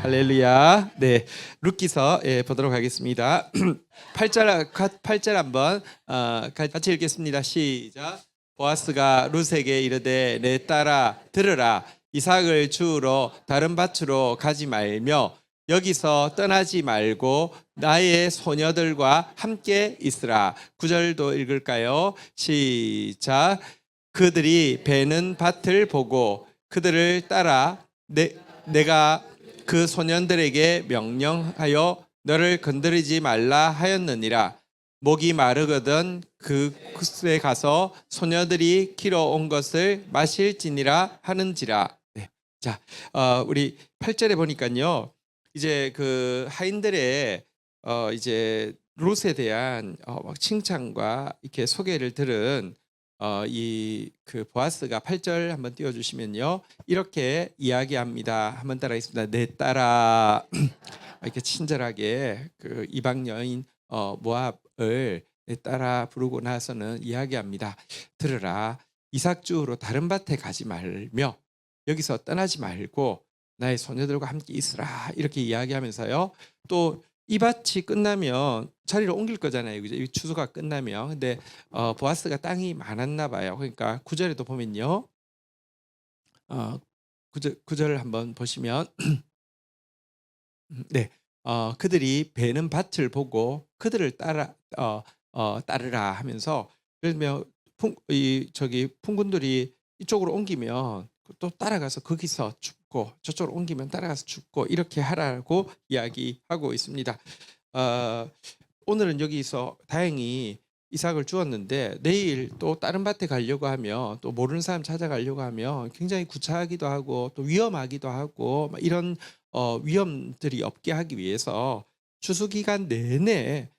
할렐루야. 네, 룻기서 보도록 하겠습니다. 8절 한번 같이 읽겠습니다. 시작. 보아스가 룻에게 이르되 내 딸아 들으라. 이삭을 주우러 다른 밭으로 가지 말며 여기서 떠나지 말고 나의 소녀들과 함께 있으라. 9절도 읽을까요? 시작. 그들이 베는 밭을 보고 그들을 따라 내가 그 소년들에게 명령하여 너를 건드리지 말라 하였느니라. 목이 마르거든 그곳에 가서 소녀들이 길어온 것을 마실지니라 하는지라. 네. 자, 우리 8절에 보니까요. 이제 그 하인들의 이제 롯에 대한 칭찬과 이렇게 소개를 들은 이 그 보아스가 8절 한번 띄워주시면요, 이렇게 이야기합니다. 한번 따라하겠습니다. 내 딸아. 이렇게 친절하게 그 이방 여인 모압을 내 딸아 부르고 나서는 이야기합니다. 들으라. 이삭 주우러 다른 밭에 가지 말며 여기서 떠나지 말고 나의 소녀들과 함께 있으라. 이렇게 이야기하면서요, 또 이 밭이 끝나면 자리를 옮길 거잖아요. 그죠? 이 추수가 끝나면. 근데 보아스가 땅이 많았나 봐요. 그러니까 9절에도 보면요. 9절을 한번 보시면 네. 그들이 베는 밭을 보고 그들을 따르라 하면서, 그러면 풍군들이 이쪽으로 옮기면 또 따라가서 거기서 죽고, 저쪽으로 옮기면 따라가서 죽고, 이렇게 하라고 이야기하고 있습니다. 오늘은 여기서 다행히 이삭을 주었는데 내일 또 다른 밭에 가려고 하면, 또 모르는 사람 찾아가려고 하면 굉장히 구차하기도 하고 또 위험하기도 하고, 이런 위험들이 없게 하기 위해서 추수 기간 내내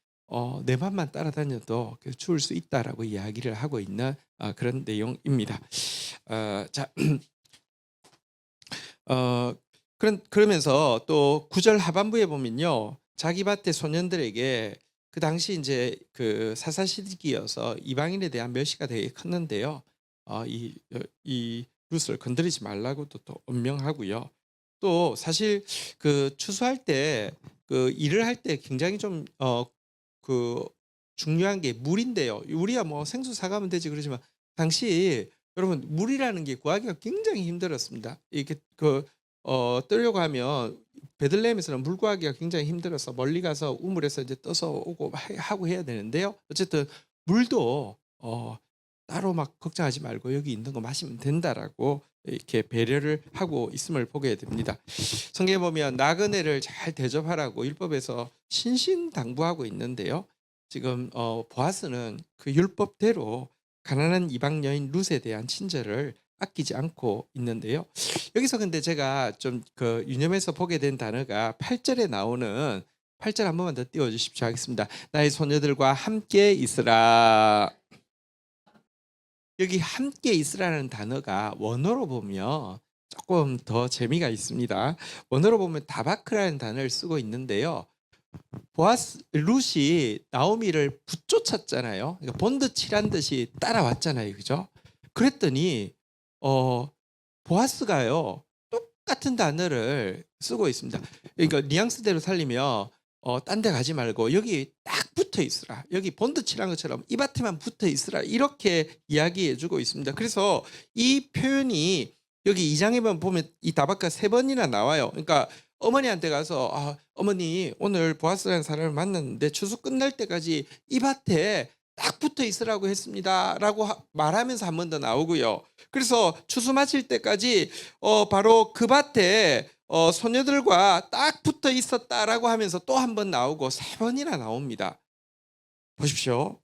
내 맘만 따라다녀도 추울 수 있다라고 이야기를 하고 있는 그런 내용입니다. 자, 그러면서 또 9절 하반부에 보면요, 자기 밭의 소년들에게, 그 당시 이제 그 사사 시기여서 이방인에 대한 멸시가 되게 컸는데요, 이 룻을 건드리지 말라고도 또 엄명하고요. 또 사실 그 추수할 때, 그 일을 할 때 굉장히 좀 그 중요한 게 물인데요. 우리야 뭐 생수 사가면 되지 그러지만 당시 여러분 물이라는 게 구하기가 굉장히 힘들었습니다. 이렇게 뜨려고 하면 베들레헴에서는 물 구하기가 굉장히 힘들어서 멀리 가서 우물에서 이제 떠서 오고 하고 해야 되는데요. 어쨌든 물도 따로 막 걱정하지 말고 여기 있는 거 마시면 된다라고 이렇게 배려를 하고 있음을 보게 됩니다. 성경에 보면 나그네를 잘 대접하라고 율법에서 신신당부하고 있는데요, 지금 보아스는 그 율법대로 가난한 이방 여인 룻에 대한 친절을 아끼지 않고 있는데요. 여기서 근데 제가 좀 그 유념해서 보게 된 단어가 8절에 나오는, 8절 한 번만 더 띄워주십시오. 하겠습니다. 나의 소녀들과 함께 있으라. 여기 함께 있으라는 단어가 원어로 보면 조금 더 재미가 있습니다. 원어로 보면 다바크라는 단어를 쓰고 있는데요, 룻이 나오미를 붙쫓았잖아요. 그러니까 본드 칠한 듯이 따라왔잖아요. 그죠? 그랬더니 보아스가요 똑같은 단어를 쓰고 있습니다. 그러니까 뉘앙스대로 살리면 딴 데 가지 말고 여기 딱 붙어 있으라. 여기 본드 칠한 것처럼 이 밭에만 붙어 있으라. 이렇게 이야기해 주고 있습니다. 그래서 이 표현이 여기 2장에 보면 이 다바카 3번이나 나와요. 그러니까 어머니한테 가서 어머니 오늘 보아스라는 사람을 만났는데 추수 끝날 때까지 이 밭에 딱 붙어 있으라고 했습니다 라고 말하면서 한 번 더 나오고요. 그래서 추수 마칠 때까지 바로 그 밭에 소녀들과 딱 붙어 있었다라고 하면서 또 한 번 나오고 3번이나 나옵니다. 보십시오.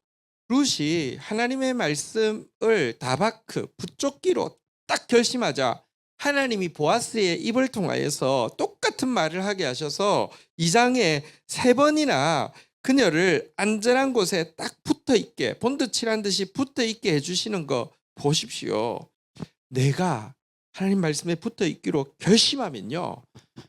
룻이 하나님의 말씀을 다바크 붙잡기로 딱 결심하자 하나님이 보아스의 입을 통하여서 똑같은 말을 하게 하셔서 2장에 3번이나 그녀를 안전한 곳에 딱 붙어 있게, 본드 칠한 듯이 붙어 있게 해주시는 거 보십시오. 내가 하나님 말씀에 붙어 있기로 결심하면요,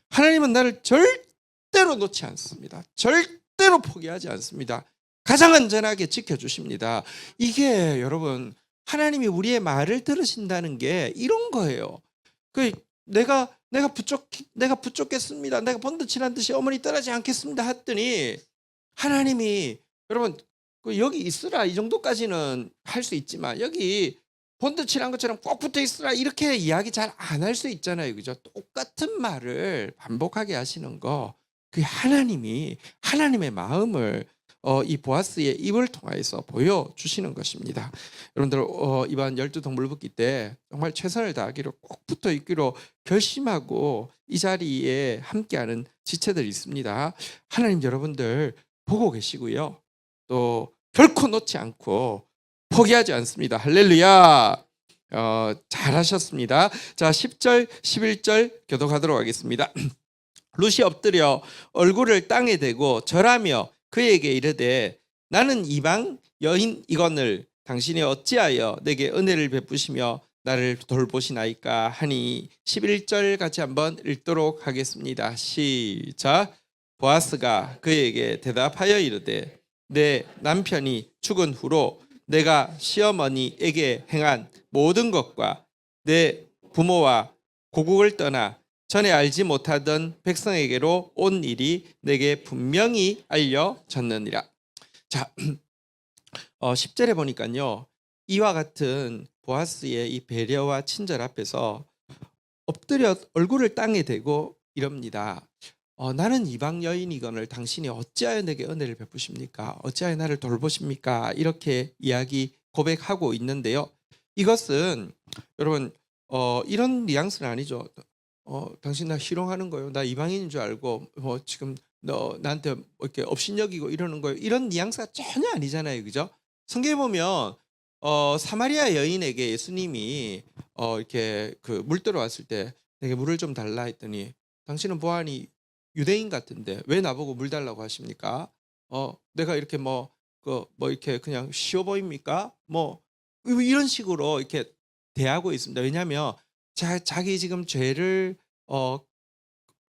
하나님은 나를 절대로 놓지 않습니다. 절대로 포기하지 않습니다. 가장 안전하게 지켜주십니다. 이게 여러분 하나님이 우리의 말을 들으신다는 게 이런 거예요. 내가 붙잡겠습니다. 내가 본드칠한 듯이 어머니 떠나지 않겠습니다. 했더니 하나님이 여러분 여기 있으라 이 정도까지는 할 수 있지만 여기 본드칠한 것처럼 꼭 붙어 있으라 이렇게 이야기 잘 안 할 수 있잖아요. 그죠? 똑같은 말을 반복하게 하시는 거 그게 하나님의 마음을 이 보아스의 입을 통해서 보여주시는 것입니다. 여러분들 이번 12동물 붙기 때 정말 최선을 다하기로 꼭 붙어 있기로 결심하고 이 자리에 함께하는 지체들이 있습니다. 하나님 여러분들 보고 계시고요. 또 결코 놓지 않고 포기하지 않습니다. 할렐루야. 잘하셨습니다. 자, 10절 11절 교독하도록 하겠습니다. 룻이 엎드려 얼굴을 땅에 대고 절하며 그에게 이르되 나는 이방 여인이거늘 당신이 어찌하여 내게 은혜를 베푸시며 나를 돌보시나이까 하니 11절 같이 한번 읽도록 하겠습니다. 시작. 보아스가 그에게 대답하여 이르되 내 남편이 죽은 후로 내가 시어머니에게 행한 모든 것과 내 부모와 고국을 떠나 전에 알지 못하던 백성에게로 온 일이 내게 분명히 알려졌느니라. 자, 10절에 보니까요. 이와 같은 보아스의 이 배려와 친절 앞에서 엎드려 얼굴을 땅에 대고 이럽니다. 나는 이방 여인이거늘 당신이 어찌하여 내게 은혜를 베푸십니까? 어찌하여 나를 돌보십니까? 이렇게 이야기 고백하고 있는데요. 이것은 여러분 이런 뉘앙스는 아니죠. 당신 나 희롱하는 거예요. 나 이방인인 줄 알고 지금 너 나한테 이렇게 업신여기고 이러는 거예요. 이런 뉘앙스가 전혀 아니잖아요, 그죠? 성경에 보면 사마리아 여인에게 예수님이 이렇게 그 물 들어왔을 때 내게 물을 좀 달라 했더니 당신은 보아하니 유대인 같은데 왜 나보고 물 달라고 하십니까? 내가 이렇게 이렇게 그냥 쉬워 보입니까? 이런 식으로 이렇게 대하고 있습니다. 왜냐하면 자기 지금 죄를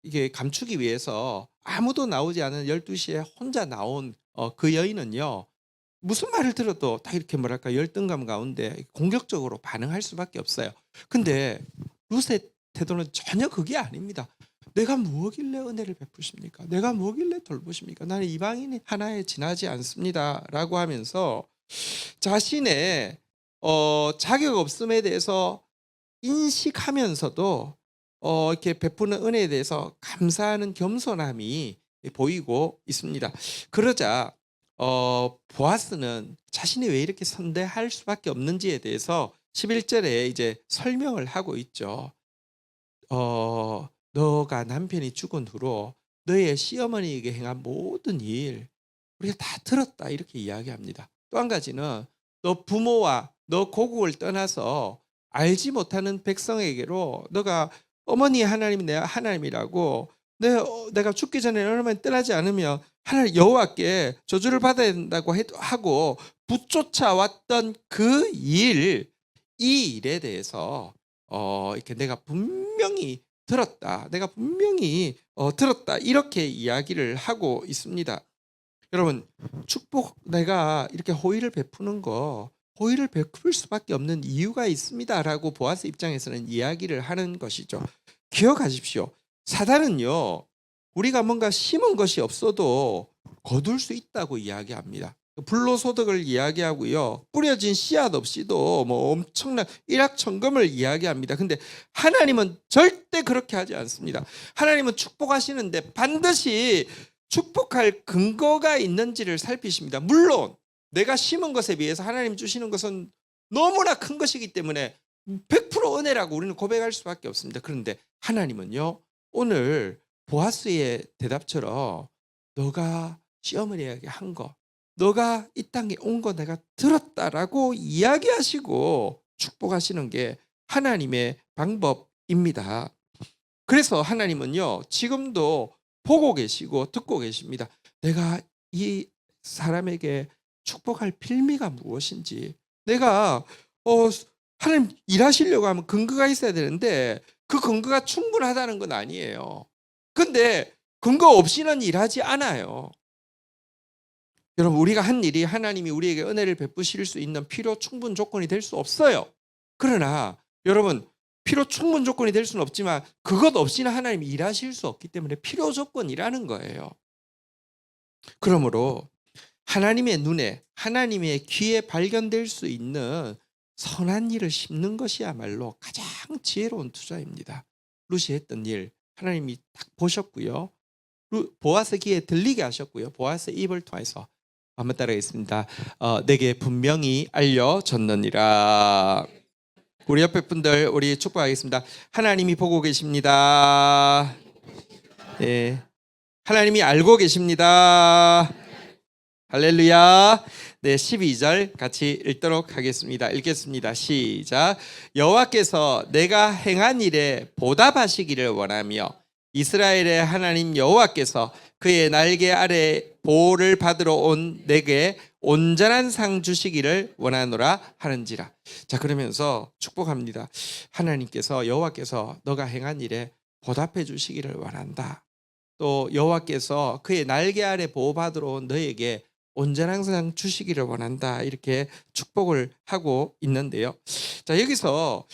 이게 감추기 위해서 아무도 나오지 않은 12시에 혼자 나온 그 여인은요. 무슨 말을 들어도 다 이렇게 뭐랄까 열등감 가운데 공격적으로 반응할 수밖에 없어요. 근데 룻의 태도는 전혀 그게 아닙니다. 내가 무엇길래 은혜를 베푸십니까? 내가 무엇길래 돌보십니까? 나는 이방인 하나에 지나지 않습니다. 라고 하면서 자신의 자격 없음에 대해서 인식하면서도 이렇게 베푸는 은혜에 대해서 감사하는 겸손함이 보이고 있습니다. 그러자 보아스는 자신이 왜 이렇게 선대할 수밖에 없는지에 대해서 11절에 이제 설명을 하고 있죠. 너가 남편이 죽은 후로 너의 시어머니에게 행한 모든 일 우리가 다 들었다 이렇게 이야기합니다. 또 한 가지는 너 부모와 너 고국을 떠나서 알지 못하는 백성에게로 너가 어머니 하나님이 내 하나님이라고 내가 죽기 전에 너만 떠나지 않으면 하나님 여호와께 저주를 받아야 된다고 하고 붙쫓아왔던 이 일에 대해서 이렇게 내가 분명히 들었다. 내가 분명히 들었다. 이렇게 이야기를 하고 있습니다. 여러분, 내가 이렇게 호의를 베푸는 거 호의를 베풀 수밖에 없는 이유가 있습니다라고 보아스 입장에서는 이야기를 하는 것이죠. 기억하십시오. 사단은요. 우리가 뭔가 심은 것이 없어도 거둘 수 있다고 이야기합니다. 불로소득을 이야기하고요. 뿌려진 씨앗 없이도 엄청난 일확천금을 이야기합니다. 근데 하나님은 절대 그렇게 하지 않습니다. 하나님은 축복하시는데 반드시 축복할 근거가 있는지를 살피십니다. 물론 내가 심은 것에 비해서 하나님 주시는 것은 너무나 큰 것이기 때문에 100% 은혜라고 우리는 고백할 수밖에 없습니다. 그런데 하나님은요. 오늘 보아스의 대답처럼 너가 시어머니에게 한 거 너가 이 땅에 온 거 내가 들었다라고 이야기하시고 축복하시는 게 하나님의 방법입니다. 그래서 하나님은요. 지금도 보고 계시고 듣고 계십니다. 내가 이 사람에게 축복할 필미가 무엇인지 내가 하나님 일하시려고 하면 근거가 있어야 되는데 그 근거가 충분하다는 건 아니에요. 근데 근거 없이는 일하지 않아요. 여러분 우리가 한 일이 하나님이 우리에게 은혜를 베푸실 수 있는 필요 충분 조건이 될 수 없어요. 그러나 여러분 필요 충분 조건이 될 수는 없지만 그것 없이는 하나님이 일하실 수 없기 때문에 필요 조건이라는 거예요. 그러므로 하나님의 눈에, 하나님의 귀에 발견될 수 있는 선한 일을 심는 것이야말로 가장 지혜로운 투자입니다. 룻이 했던 일 하나님이 딱 보셨고요. 보아스 귀에 들리게 하셨고요. 보아스의 입을 통해서 한번 따라하겠습니다. 내게 분명히 알려졌느니라. 우리 옆에 분들 우리 축복하겠습니다. 하나님이 보고 계십니다. 네. 하나님이 알고 계십니다. 할렐루야. 네, 12절 같이 읽도록 하겠습니다. 읽겠습니다. 시작. 여호와께서 내가 행한 일에 보답하시기를 원하며 이스라엘의 하나님 여호와께서 그의 날개 아래 보호를 받으러 온 내게 온전한 상 주시기를 원하노라 하는지라. 자, 그러면서 축복합니다. 하나님께서 여호와께서 너가 행한 일에 보답해 주시기를 원한다. 또 여호와께서 그의 날개 아래 보호받으러 온 너에게 온전한 상 주시기를 원한다. 이렇게 축복을 하고 있는데요. 자, 여기서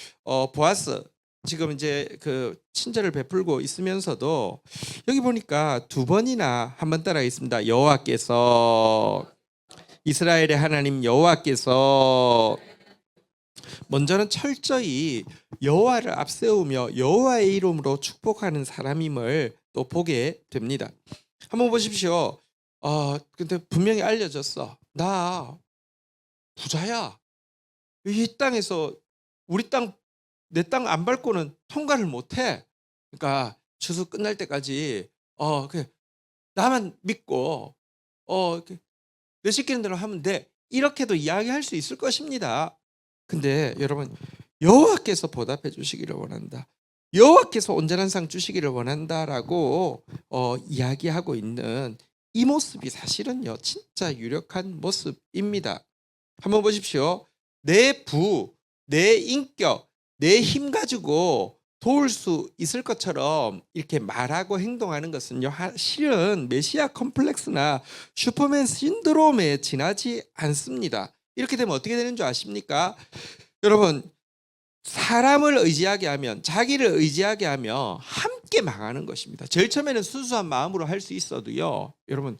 보아스 지금 이제 그 친절을 베풀고 있으면서도 여기 보니까 두 번이나 한번 따라하겠습니다. 여호와께서, 이스라엘의 하나님 여호와께서. 먼저는 철저히 여호와를 앞세우며 여호와의 이름으로 축복하는 사람임을 또 보게 됩니다. 한번 보십시오. 근데 분명히 알려졌어. 나 부자야. 이 땅에서 우리 땅, 내 땅 안 밟고는 통과를 못해. 그러니까 추수 끝날 때까지 나만 믿고 내 시키는 대로 하면 돼. 이렇게도 이야기할 수 있을 것입니다. 근데 여러분, 여호와께서 보답해 주시기를 원한다. 여호와께서 온전한 상 주시기를 원한다라고 이야기하고 있는 이 모습이 사실은요 진짜 유력한 모습입니다. 한번 보십시오. 내 부, 내 인격, 내 힘 가지고 도울 수 있을 것처럼 이렇게 말하고 행동하는 것은요 실은 메시아 컴플렉스나 슈퍼맨 신드롬에 지나지 않습니다. 이렇게 되면 어떻게 되는 줄 아십니까? 여러분, 사람을 의지하게 하면, 자기를 의지하게 하면 함께 망하는 것입니다. 제일 처음에는 순수한 마음으로 할 수 있어도요. 여러분,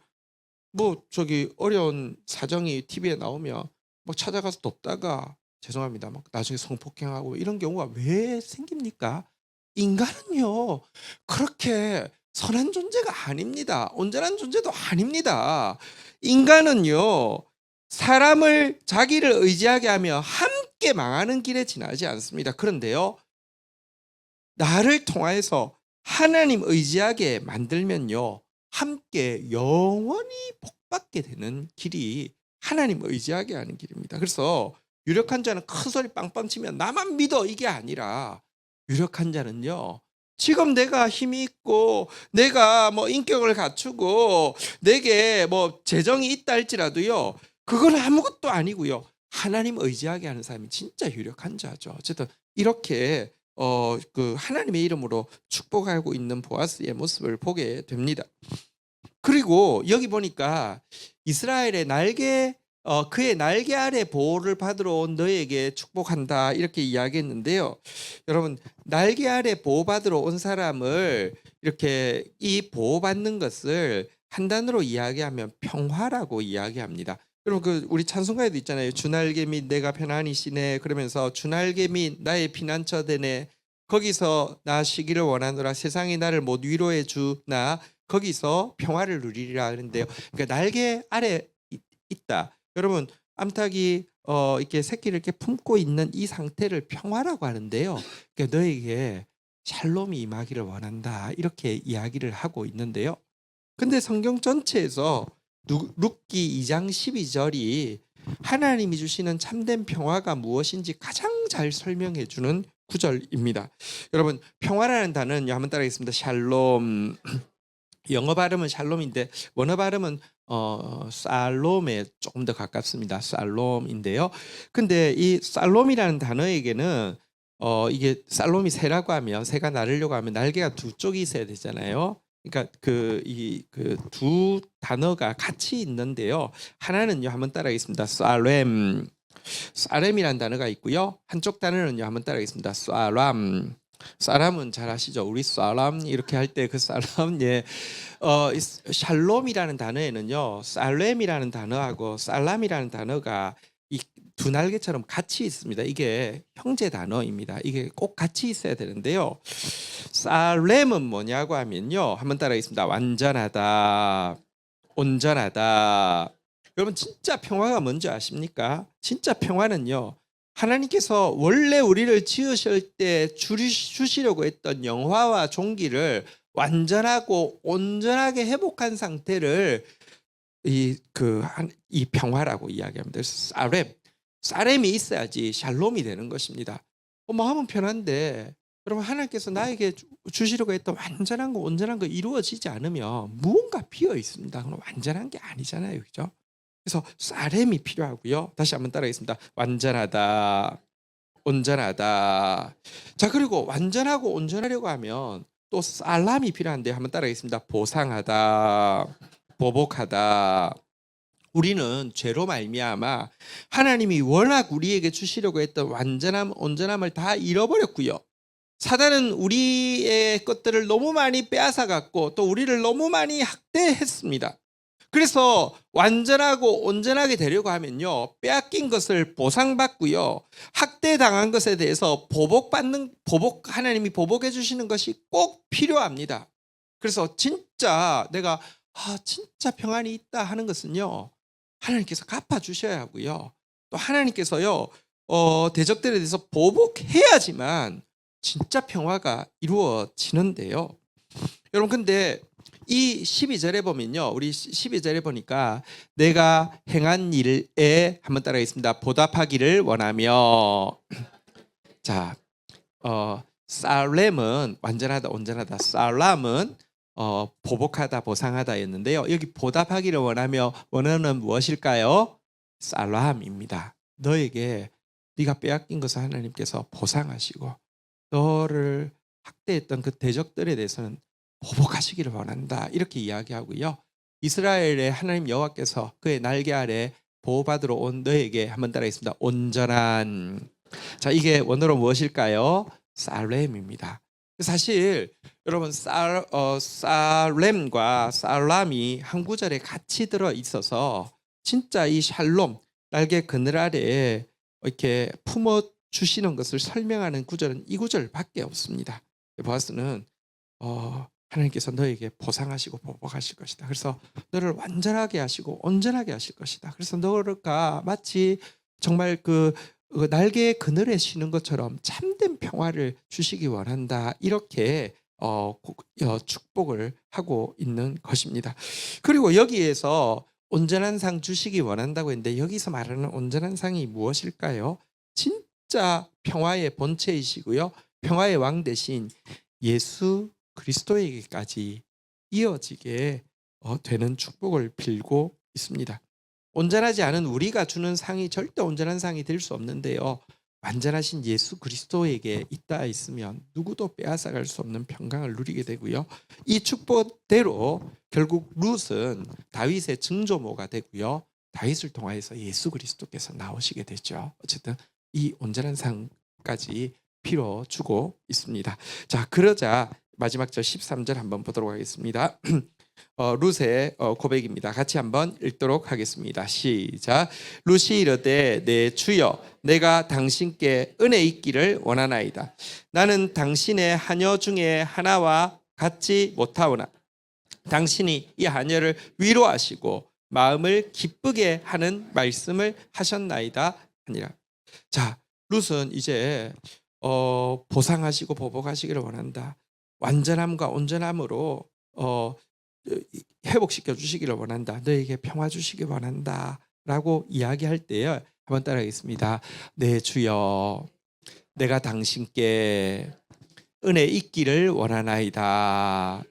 어려운 사정이 TV에 나오면 찾아가서 돕다가 죄송합니다. 나중에 성폭행하고 이런 경우가 왜 생깁니까? 인간은요 그렇게 선한 존재가 아닙니다. 온전한 존재도 아닙니다. 인간은요 사람을 자기를 의지하게 하며 함께 망하는 길에 지나지 않습니다. 그런데요 나를 통하여서 하나님 의지하게 만들면요 함께 영원히 복받게 되는 길이 하나님 의지하게 하는 길입니다. 그래서 유력한 자는 큰 소리 빵빵 치면 나만 믿어 이게 아니라, 유력한 자는요 지금 내가 힘이 있고 내가 인격을 갖추고 내게 재정이 있다 할지라도요 그건 아무것도 아니고요 하나님 의지하게 하는 사람이 진짜 유력한 자죠. 어쨌든 이렇게 하나님의 이름으로 축복하고 있는 보아스의 모습을 보게 됩니다. 그리고 여기 보니까 이스라엘의 그의 날개 아래 보호를 받으러 온 너에게 축복한다 이렇게 이야기했는데요. 여러분, 날개 아래 보호받으러 온 사람을 이렇게 이 보호받는 것을 한 단어로 이야기하면 평화라고 이야기합니다. 여러분, 우리 찬송가에도 있잖아요. 주날개 및 내가 편안히 쉬네. 그러면서 주날개 및 나의 피난처 되네. 거기서 나 쉬기를 원하노라. 세상이 나를 못 위로해 주나 거기서 평화를 누리리라 하는데요. 그러니까 날개 아래 있다. 여러분, 암탉이 이렇게 새끼를 이렇게 품고 있는 이 상태를 평화라고 하는데요. 그러니까 너에게 샬롬이 임하기를 원한다. 이렇게 이야기를 하고 있는데요. 근데 성경 전체에서 룻기 2장 12절이 하나님이 주시는 참된 평화가 무엇인지 가장 잘 설명해 주는 구절입니다. 여러분, 평화라는 단어는 한번 따라하겠습니다. 샬롬. 영어 발음은 샬롬인데 원어 발음은 살롬에 조금 더 가깝습니다. 살롬인데요. 근데 이 살롬이라는 단어에게는 이게 살롬이 새라고 하면, 새가 나르려고 하면 날개가 두 쪽이 있어야 되잖아요. 그러니까 그 두 단어가 같이 있는데요. 하나는요 한번 따라하겠습니다. 살렘. 사렘이라는 단어가 있고요. 한쪽 단어는요. 한번 따라하겠습니다. 사람. 사람은 잘 아시죠? 우리 사람 이렇게 할 때 그 사람 예. 샬롬이라는 단어에는요. 살렘이라는 단어하고 살람이라는 단어가 이 두 날개처럼 같이 있습니다. 이게 형제 단어입니다. 이게 꼭 같이 있어야 되는데요. 살렘은 뭐냐고 하면요. 한번 따라하겠습니다. 완전하다. 온전하다. 여러분 진짜 평화가 뭔지 아십니까? 진짜 평화는요. 하나님께서 원래 우리를 지으실 때 주시려고 했던 영화와 종기를 완전하고 온전하게 회복한 상태를 이 평화라고 이야기합니다. 그래서 사렘이 있어야지 샬롬이 되는 것입니다. 마음은 편한데 여러분 하나님께서 나에게 주시려고 했던 완전한 거 온전한 거 이루어지지 않으면 무언가 비어 있습니다. 그럼 완전한 게 아니잖아요. 그죠? 그래서 사렘이 필요하고요. 다시 한번 따라하겠습니다. 완전하다. 온전하다. 자, 그리고 완전하고 온전하려고 하면 또 살람이 필요한데 한번 따라하겠습니다. 보상하다. 보복하다. 우리는 죄로 말미암아 하나님이 워낙 우리에게 주시려고 했던 완전함, 온전함을 다 잃어버렸고요. 사단은 우리의 것들을 너무 많이 빼앗아 갔고 또 우리를 너무 많이 학대했습니다. 그래서 완전하고 온전하게 되려고 하면요. 빼앗긴 것을 보상받고요. 학대당한 것에 대해서 하나님이 보복해 주시는 것이 꼭 필요합니다. 그래서 진짜 내가 진짜 평안이 있다 하는 것은요. 하나님께서 갚아 주셔야 하고요. 또 하나님께서요. 대적들에 대해서 보복해야지만 진짜 평화가 이루어지는데요. 여러분 근데 이 12절에 보면요. 우리 12절에 보니까 내가 행한 일에 한번 따라하겠습니다. 보답하기를 원하며 자, 살렘은 완전하다 온전하다. 살람은 보복하다 보상하다였는데요. 여기 보답하기를 원하며 원어는 무엇일까요? 살람입니다. 너에게 네가 빼앗긴 것을 하나님께서 보상하시고 너를 학대했던 그 대적들에 대해서는 보복하시기를 원한다. 이렇게 이야기하고요. 이스라엘의 하나님 여호와께서 그의 날개 아래 보호받으러 온 너에게 한번 따라하겠습니다. 온전한. 자, 이게 원어로 무엇일까요? 살렘입니다. 사실 여러분 살렘과 살람이 한 구절에 같이 들어 있어서 진짜 이 샬롬 날개 그늘 아래에 이렇게 품어 주시는 것을 설명하는 구절은 이 구절밖에 없습니다. 보아스는 하나님께서 너에게 보상하시고 보복하실 것이다. 그래서 너를 완전하게 하시고 온전하게 하실 것이다. 그래서 너가 마치 정말 그 날개의 그늘에 쉬는 것처럼 참된 평화를 주시기 원한다. 이렇게 축복을 하고 있는 것입니다. 그리고 여기에서 온전한 상 주시기 원한다고 했는데 여기서 말하는 온전한 상이 무엇일까요? 진짜 평화의 본체이시고요. 평화의 왕 대신 예수 그리스도에게까지 이어지게 되는 축복을 빌고 있습니다. 온전하지 않은 우리가 주는 상이 절대 온전한 상이 될 수 없는데요. 완전하신 예수 그리스도에게 있다 있으면 누구도 빼앗아갈 수 없는 평강을 누리게 되고요. 이 축복대로 결국 룻은 다윗의 증조모가 되고요. 다윗을 통하여서 예수 그리스도께서 나오시게 되죠. 어쨌든 이 온전한 상까지 필요 주고 있습니다. 자, 그러자 마지막 절 13절 한번 보도록 하겠습니다. 룻의 고백입니다. 같이 한번 읽도록 하겠습니다. 시작. 룻이 이르되 내 주여 내가 당신께 은혜 있기를 원하나이다. 나는 당신의 하녀 중에 하나와 같지 못하오나 당신이 이 하녀를 위로하시고 마음을 기쁘게 하는 말씀을 하셨나이다 하니라. 자, 룻은 이제 보상하시고 보복하시기를 원한다. 완전함과 온전함으로 회복시켜 주시기를 원한다. 너에게 평화 주시기 원한다. 라고 이야기할 때에 한번 따라하겠습니다. 네, 주여 내가 당신께 은혜 있기를 원하나이다.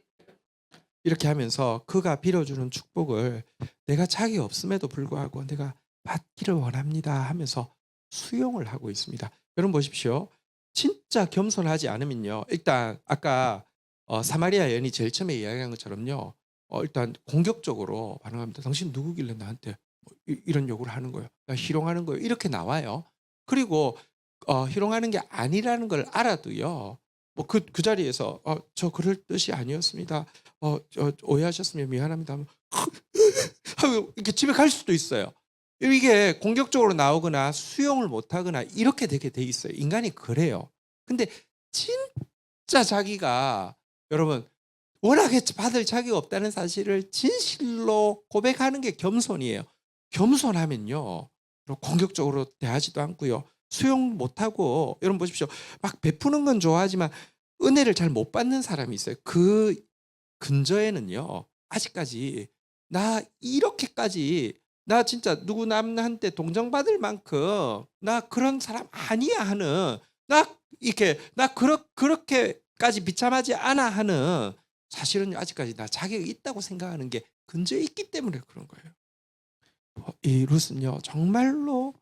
이렇게 하면서 그가 빌어주는 축복을 내가 자기 없음에도 불구하고 내가 받기를 원합니다 하면서 수용을 하고 있습니다. 여러분 보십시오. 진짜 겸손하지 않으면요. 일단 아까 사마리아 여인이 제일 처음에 이야기한 것처럼요. 일단 공격적으로 반응합니다. 당신 누구길래 나한테 이런 요구를 하는 거예요. 희롱하는 거예요. 이렇게 나와요. 그리고 희롱하는 게 아니라는 걸 알아도요. 뭐 그 자리에서 저 그럴 뜻이 아니었습니다. 오해하셨으면 미안합니다. 하고 이렇게 집에 갈 수도 있어요. 이게 공격적으로 나오거나 수용을 못하거나 이렇게 되게 돼 있어요. 인간이 그래요. 근데 진짜 자기가 여러분 워낙에 받을 자기가 없다는 사실을 진실로 고백하는 게 겸손이에요. 겸손하면요. 공격적으로 대하지도 않고요. 수용 못하고 여러분 보십시오. 막 베푸는 건 좋아하지만 은혜를 잘 못 받는 사람이 있어요. 그 근저에는요. 아직까지 나 이렇게까지 나 진짜 누구 남한테 동정받을 만큼 나 그런 사람 아니야 하는 나 이렇게 나 그렇게까지 비참하지 않아 하는 사실은 아직까지 나 자격이 있다고 생각하는 게 근저에 있기 때문에 그런 거예요. 이 룻은요 정말로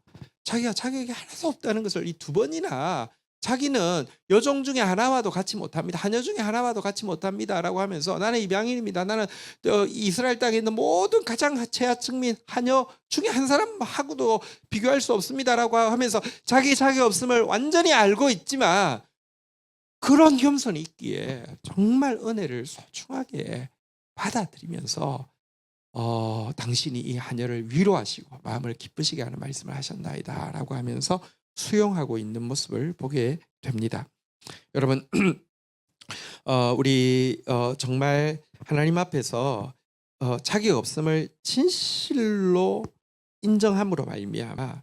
자기가 자격이 하나도 없다는 것을 이 두 번이나 자기는 여종 중에 하나와도 같이 못합니다. 하녀 중에 하나와도 같이 못합니다라고 하면서 나는 이방인입니다. 나는 이스라엘 땅에 있는 모든 가장 최하층민 하녀 중에 한 사람하고도 비교할 수 없습니다라고 하면서 자기 자격 없음을 완전히 알고 있지만 그런 겸손이 있기에 정말 은혜를 소중하게 받아들이면서 당신이 이 하녀를 위로하시고 마음을 기쁘시게 하는 말씀을 하셨나이다라고 하면서 수용하고 있는 모습을 보게 됩니다. 여러분 우리 정말 하나님 앞에서 자격 없음을 진실로 인정함으로 말미암아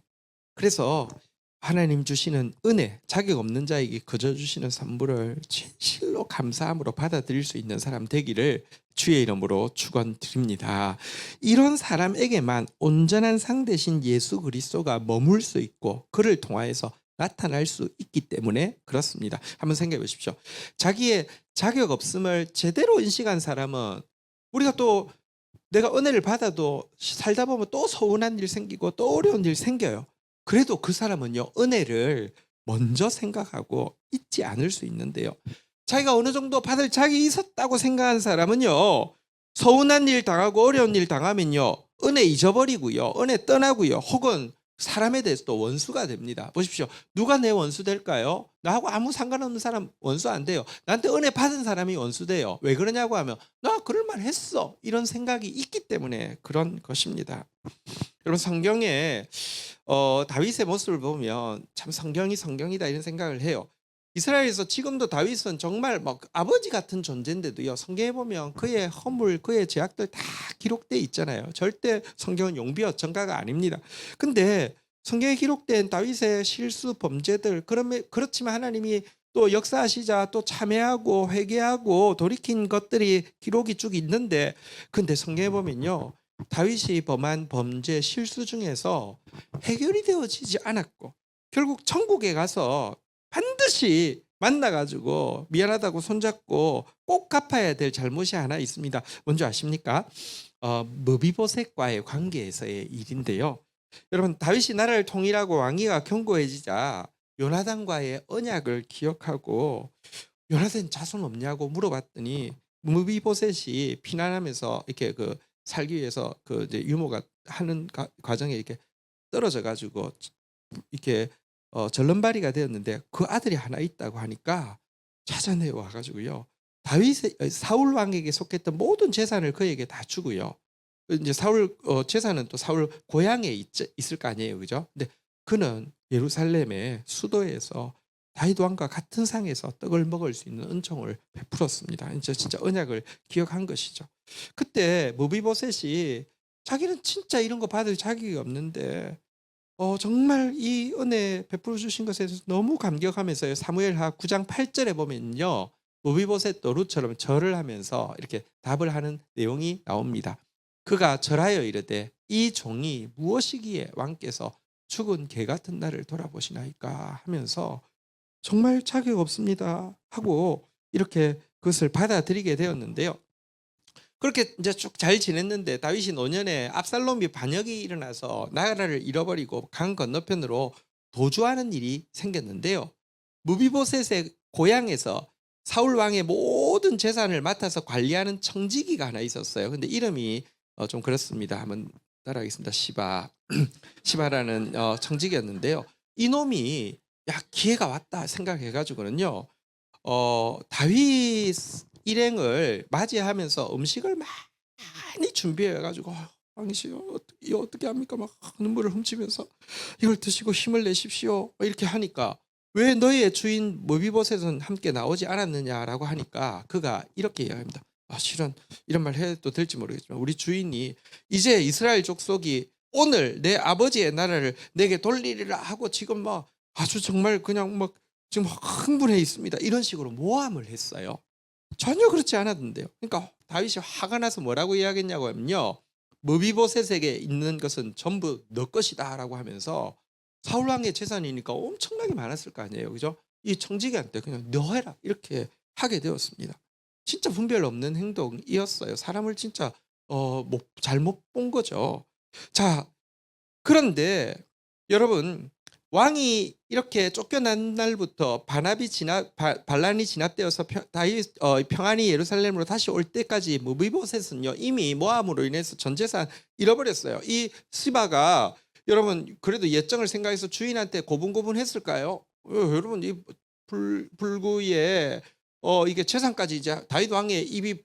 그래서 하나님 주시는 은혜, 자격 없는 자에게 거저 주시는 선물을 진실로 감사함으로 받아들일 수 있는 사람 되기를 주의 이름으로 축원드립니다. 이런 사람에게만 온전한 상대신 예수 그리스도가 머물 수 있고 그를 통하여서 나타날 수 있기 때문에 그렇습니다. 한번 생각해 보십시오. 자기의 자격 없음을 제대로 인식한 사람은 우리가 또 내가 은혜를 받아도 살다 보면 또 서운한 일 생기고 또 어려운 일 생겨요. 그래도 그 사람은요 은혜를 먼저 생각하고 잊지 않을 수 있는데요. 자기가 어느 정도 받을 자격이 있었다고 생각한 사람은요 서운한 일 당하고 어려운 일 당하면요 은혜 잊어버리고요 은혜 떠나고요 혹은 사람에 대해서 또 원수가 됩니다. 보십시오. 누가 내 원수 될까요? 나하고 아무 상관없는 사람 원수 안 돼요. 나한테 은혜 받은 사람이 원수 돼요. 왜 그러냐고 하면 나 그럴 만 했어 이런 생각이 있기 때문에 그런 것입니다. 여러분 성경에 다윗의 모습을 보면 참 성경이 성경이다 이런 생각을 해요. 이스라엘에서 지금도 다윗은 정말 막 아버지 같은 존재인데도요 성경에 보면 그의 허물 그의 죄악들 다 기록돼 있잖아요. 절대 성경은 용비어 정가가 아닙니다. 근데 성경에 기록된 다윗의 실수 범죄들 그렇지만 하나님이 또 역사하시자 또 참회하고 회개하고 돌이킨 것들이 기록이 쭉 있는데 근데 성경에 보면요 다윗이 범한 범죄 실수 중에서 해결이 되어지지 않았고 결국 천국에 가서 반드시 만나가지고 미안하다고 손잡고 꼭 갚아야 될 잘못이 하나 있습니다. 뭔지 아십니까? 무비보셋과의 관계에서의 일인데요. 여러분 다윗이 나라를 통일하고 왕위가 견고해지자 요나단과의 언약을 기억하고 요나단 자손 없냐고 물어봤더니 무비보셋이 피난하면서 이렇게 살기 위해서 이제 유모가 하는 과정에 이렇게 떨어져 가지고 이렇게 절름발이가 되었는데 그 아들이 하나 있다고 하니까 찾아내 와 가지고요. 다윗의 사울 왕에게 속했던 모든 재산을 그에게 다 주고요. 이제 사울 재산은 또 사울 고향에 있을 거 아니에요. 그죠? 근데 그는 예루살렘의 수도에서 다윗 왕과 같은 상에서 떡을 먹을 수 있는 은총을 베풀었습니다. 이제 진짜 언약을 기억한 것이죠. 그때 무비보셋이 자기는 진짜 이런 거 받을 자격이 없는데 정말 이 은혜 베풀어 주신 것에 대해서 너무 감격하면서요. 사무엘하 9장 8절에 보면요. 무비보셋도 룻처럼 절을 하면서 이렇게 답을 하는 내용이 나옵니다. 그가 절하여 이르되 이 종이 무엇이기에 왕께서 죽은 개 같은 나를 돌아보시나이까 하면서 정말 자격 없습니다 하고 이렇게 그것을 받아들이게 되었는데요. 그렇게 이제 쭉 잘 지냈는데 다윗이 노년에 압살롬이 반역이 일어나서 나라를 잃어버리고 강 건너편으로 도주하는 일이 생겼는데요. 무비보셋의 고향에서 사울 왕의 모든 재산을 맡아서 관리하는 청지기가 하나 있었어요. 근데 이름이 좀 그렇습니다. 한번 따라하겠습니다. 시바. 시바라는 청직이었는데요. 이놈이 야 기회가 왔다 생각해가지고는요. 다윗 일행을 맞이하면서 음식을 많이 준비해가지고 왕이시여 이거 어떻게 합니까? 막 눈물을 훔치면서 이걸 드시고 힘을 내십시오. 이렇게 하니까 왜 너희의 주인 모비봇은 함께 나오지 않았느냐라고 하니까 그가 이렇게 이야기합니다. 실은 이런 말 해도 될지 모르겠지만 우리 주인이 이제 이스라엘 족속이 오늘 내 아버지의 나라를 내게 돌리리라 하고 지금 막 아주 정말 그냥 막 지금 흥분해 있습니다. 이런 식으로 모함을 했어요. 전혀 그렇지 않았는데요. 그러니까 다윗이 화가 나서 뭐라고 이야기했냐고 하면요. 무비보셋에게 있는 것은 전부 너 것이다라고 하면서 사울 왕의 재산이니까 엄청나게 많았을 거 아니에요. 그죠? 이 청지기한테 그냥 너 해라 이렇게 하게 되었습니다. 진짜 분별 없는 행동이었어요. 사람을 진짜 잘못 본 거죠. 자, 그런데 여러분 왕이 이렇게 쫓겨난 날부터 반란이 진압되어서 다윗 평안히 예루살렘으로 다시 올 때까지 무비보셋은요 이미 모함으로 인해서 전 재산 잃어버렸어요. 이 시바가 여러분 그래도 예정을 생각해서 주인한테 고분고분했을까요? 여러분 이 불구에 이게 재산까지 이제 다윗 왕의 입이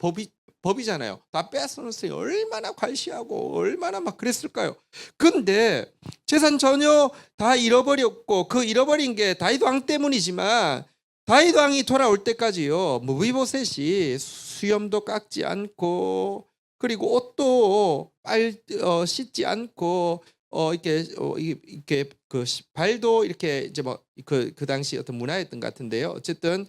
법이잖아요. 다 뺏어놓으니 얼마나 괄시하고 얼마나 막 그랬을까요? 근데 재산 전혀 다 잃어버렸고 그 잃어버린 게 다윗 왕 때문이지만 다윗 왕이 돌아올 때까지요 무비보셋이 수염도 깎지 않고 그리고 옷도 씻지 않고 이렇게 그 발도 이렇게 이제 뭐 그 당시 어떤 문화였던 것 같은데요. 어쨌든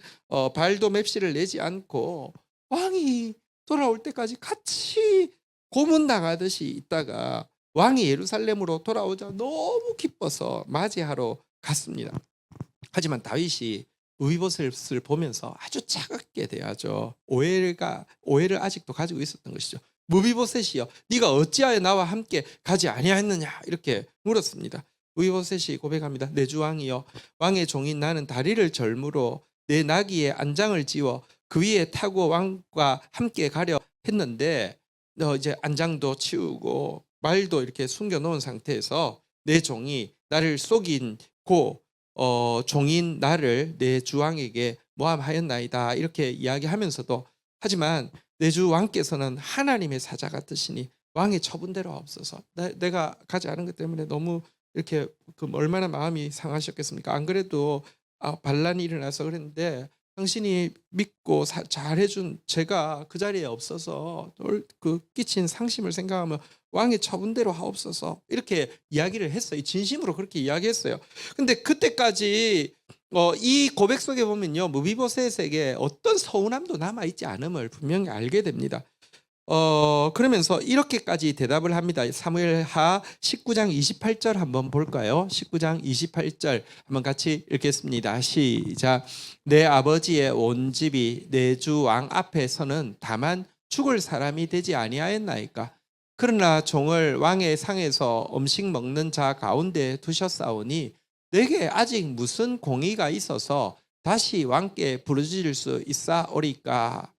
발도 맵시를 내지 않고 왕이 돌아올 때까지 같이 고문 당하듯이 있다가 왕이 예루살렘으로 돌아오자 너무 기뻐서 맞이하러 갔습니다. 하지만 다윗이 무비보셋을 보면서 아주 차갑게 대하죠. 오해를 아직도 가지고 있었던 것이죠. 무비보셋이여 네가 어찌하여 나와 함께 가지 아니하였느냐 이렇게 물었습니다. 무비보셋이 고백합니다. 내 주 왕이여 왕의 종인 나는 다리를 절무로 내 나귀의 안장을 지워 그 위에 타고 왕과 함께 가려 했는데 이제 안장도 치우고 말도 이렇게 숨겨놓은 상태에서 내 종이 나를 속인 종인 나를 내 주왕에게 모함하였나이다 이렇게 이야기하면서도 하지만 내 주 왕께서는 하나님의 사자 같으시니 왕의 처분대로 없어서 내가 가지 않은 것 때문에 너무 이렇게 얼마나 마음이 상하셨겠습니까? 안 그래도 반란이 일어나서 그랬는데 당신이 믿고 잘해준 제가 그 자리에 없어서 그 끼친 상심을 생각하면 왕의 처분대로 하옵소서 이렇게 이야기를 했어요. 진심으로 그렇게 이야기했어요. 근데 그때까지 이 고백 속에 보면요 무비보셋에게 어떤 서운함도 남아있지 않음을 분명히 알게 됩니다. 그러면서 이렇게까지 대답을 합니다. 사무엘하 19장 28절 한번 볼까요? 19장 28절 한번 같이 읽겠습니다. 시작. 내 아버지의 온 집이 내 주 왕 앞에서는 다만 죽을 사람이 되지 아니하였나이까? 그러나 종을 왕의 상에서 음식 먹는 자 가운데 두셨사오니 내게 아직 무슨 공의가 있어서 다시 왕께 부르짖을 수 있사오리까?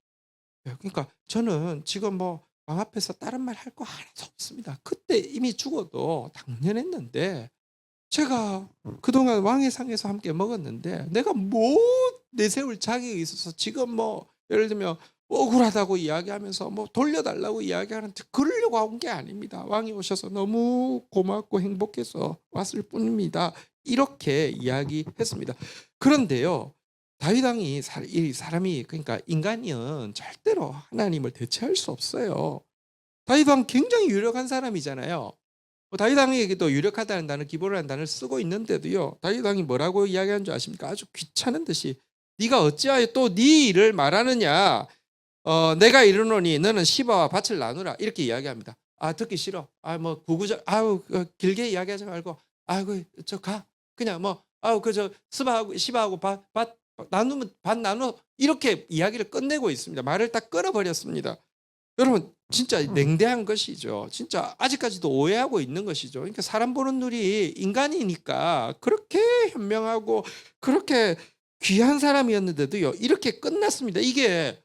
그러니까 저는 지금 뭐 왕 앞에서 다른 말 할 거 하나도 없습니다. 그때 이미 죽어도 당연했는데 제가 그동안 왕의 상에서 함께 먹었는데 내가 뭐 내세울 자격이 있어서 지금 뭐 예를 들면 억울하다고 이야기하면서 뭐 돌려달라고 이야기하는데 그러려고 온 게 아닙니다. 왕이 오셔서 너무 고맙고 행복해서 왔을 뿐입니다. 이렇게 이야기했습니다. 그런데요. 다윗 왕이 이 사람이 그러니까 인간은 절대로 하나님을 대체할 수 없어요. 다윗 왕 굉장히 유력한 사람이잖아요. 다윗 왕에게도 유력하다는 단어, 기본이라는 단어를 쓰고 있는데도요. 다윗 왕이 뭐라고 이야기한 줄 아십니까? 아주 귀찮은 듯이 네가 어찌하여 또 네 일을 말하느냐? 내가 이르노니 너는 시바와 밭을 나누라 이렇게 이야기합니다. 듣기 싫어. 뭐 구구절 길게 이야기하지 말고 저 가 그냥 뭐 그저 시바하고 밭 나누면 밭 나누어 이렇게 이야기를 끝내고 있습니다. 말을 딱 끊어버렸습니다. 여러분 진짜 냉대한 것이죠. 진짜 아직까지도 오해하고 있는 것이죠. 그러니까 사람 보는 눈이 인간이니까 그렇게 현명하고 그렇게 귀한 사람이었는데도요 이렇게 끝났습니다. 이게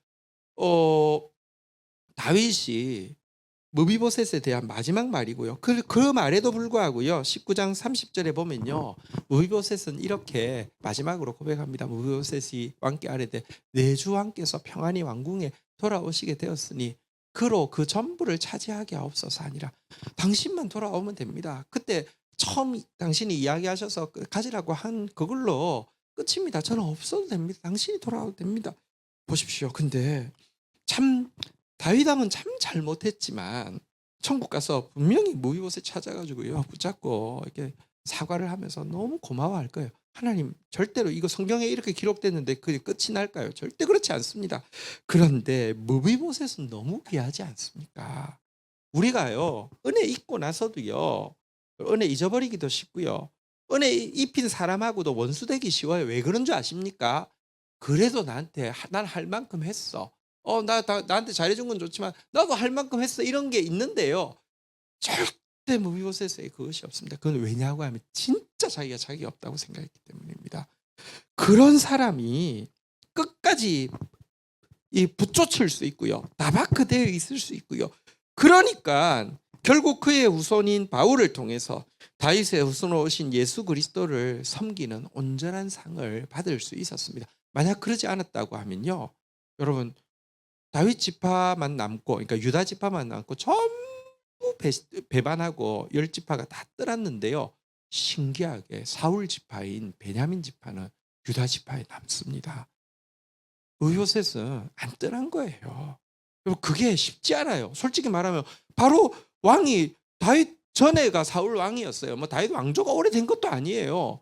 다윗이 무비보셋에 대한 마지막 말이고요. 그 말에도 불구하고요. 19장 30절에 보면요. 무비보셋은 이렇게 마지막으로 고백합니다. 무비보셋이 왕께 아뢰되 내 주 왕께서 평안히 왕궁에 돌아오시게 되었으니 그로 그 전부를 차지하게 하옵소서 아니라 당신만 돌아오면 됩니다. 그때 처음 당신이 이야기하셔서 가지라고 한 그걸로 끝입니다. 저는 없어도 됩니다. 당신이 돌아와도 됩니다. 보십시오. 근데 참 다윗 왕은 참 잘못했지만 천국 가서 분명히 무비보셋 찾아가지고요 붙잡고 이렇게 사과를 하면서 너무 고마워할 거예요. 하나님 절대로 이거 성경에 이렇게 기록됐는데 그게 끝이 날까요? 절대 그렇지 않습니다. 그런데 무비보셋은 너무 귀하지 않습니까? 우리가요 은혜 입고 나서도요 은혜 잊어버리기도 쉽고요 은혜 입힌 사람하고도 원수되기 쉬워요. 왜 그런 줄 아십니까? 그래도 나한테 난 할 만큼 했어. 나한테 잘해준 건 좋지만 나도 할 만큼 했어. 이런 게 있는데요. 절대 무비보셋에 그것이 없습니다. 그건 왜냐고 하면 진짜 자기가 자격이 없다고 생각했기 때문입니다. 그런 사람이 끝까지 붙쫓을 수 있고요. 나바크 되어 있을 수 있고요. 그러니까 결국 그의 후손인 바울을 통해서 다윗의 후손으로 오신 예수 그리스도를 섬기는 온전한 상을 받을 수 있었습니다. 만약 그러지 않았다고 하면요. 여러분 다윗 지파만 남고 그러니까 유다 지파만 남고 전부 배반하고 열 지파가 다 떠났는데요. 신기하게 사울 지파인 베냐민 지파는 유다 지파에 남습니다. 무비보셋은 안 떠난 거예요. 그게 쉽지 않아요. 솔직히 말하면 바로 왕이 다윗 전에가 사울 왕이었어요. 다윗 왕조가 오래된 것도 아니에요.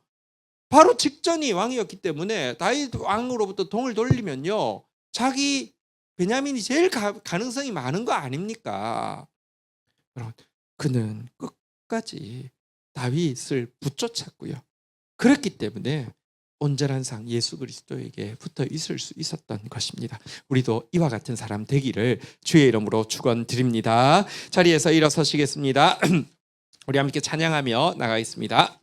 바로 직전이 왕이었기 때문에 다윗 왕으로부터 동을 돌리면요. 자기 베냐민이 제일 가능성이 많은 거 아닙니까? 그는 끝까지 다윗을 붙쫓았고요. 그렇기 때문에 온전한 상 예수 그리스도에게 붙어 있을 수 있었던 것입니다. 우리도 이와 같은 사람 되기를 주의 이름으로 축원드립니다. 자리에서 일어서시겠습니다. 우리 함께 찬양하며 나가겠습니다.